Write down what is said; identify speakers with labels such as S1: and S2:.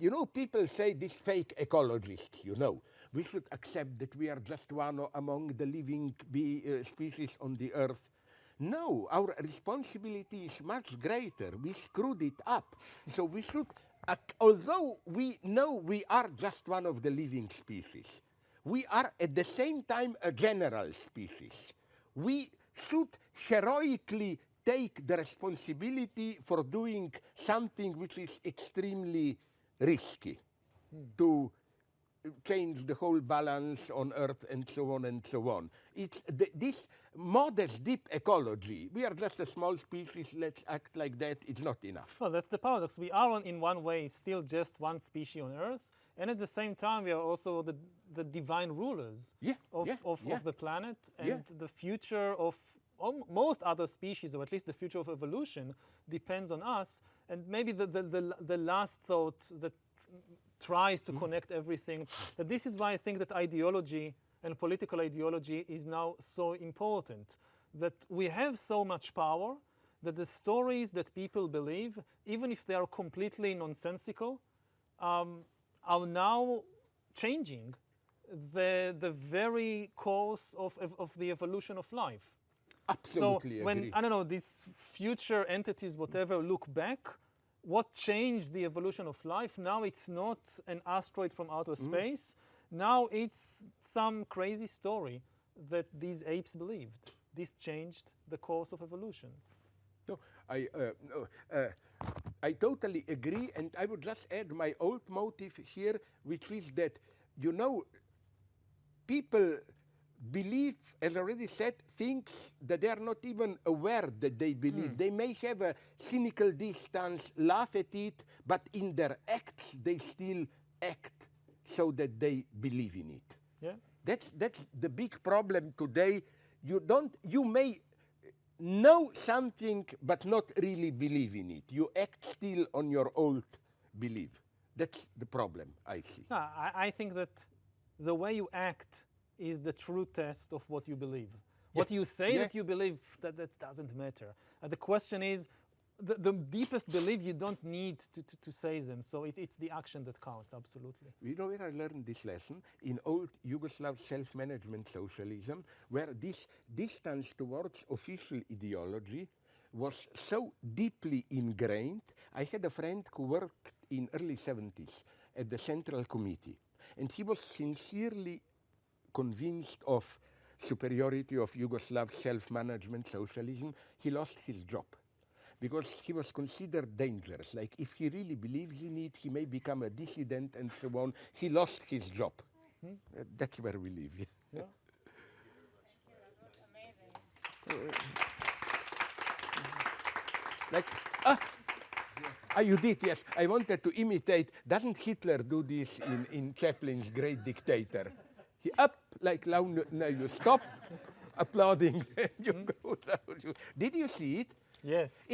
S1: You know, people say these fake ecologists, you know, we should accept that we are just one among the living species on the earth. No, our responsibility is much greater. We screwed it up. So we should, although we know we are just one of the living species, we are at the same time a general species. We should heroically take the responsibility for doing something which is extremely risky to change the whole balance on Earth and so on and so on. It's this modest, deep ecology. We are just a small species, let's act like that, it's not enough.
S2: Well, that's the paradox. We are, in one way, still just one species on Earth, and at the same time, we are also the divine rulers of the planet, and the future of most other species, or at least the future of evolution, depends on us. And maybe the last thought that tries to connect everything, that this is why I think that ideology and political ideology is now so important, that we have so much power that the stories that people believe, even if they are completely nonsensical, are now changing the very course of the evolution of life.
S1: Absolutely
S2: so when,
S1: agree.
S2: I don't know, these future entities, whatever, look back, what changed the evolution of life? Now it's not an asteroid from outer space. Now it's some crazy story that these apes believed. This changed the course of evolution.
S1: No, I totally agree, and I would just add my old motive here, which is that, you know, people believe, as already said, things that they are not even aware that they believe. They may have a cynical distance, laugh at it, but in their acts, they still act so that they believe in it.
S2: Yeah.
S1: That's the big problem today. You may know something, but not really believe in it. You act still on your old belief. That's the problem, I see.
S2: No, I think that the way you act is the true test of what you believe. What you say that you believe, that doesn't matter. The question is, the deepest belief, you don't need to say them. So it's the action that counts, absolutely.
S1: You know where I learned this lesson? In old Yugoslav self-management socialism, where this distance towards official ideology was so deeply ingrained. I had a friend who worked in early 70s at the Central Committee, and he was sincerely convinced of superiority of Yugoslav self-management socialism. He lost his job because he was considered dangerous. Like, if he really believes in it, he may become a dissident and so on. He lost his job. That's where we live.
S2: Yeah.
S1: Like, you did, yes. I wanted to imitate. Doesn't Hitler do this in Chaplin's Great Dictator? He up, like, now you stop applauding, then you go down. Did you see it?
S2: Yes.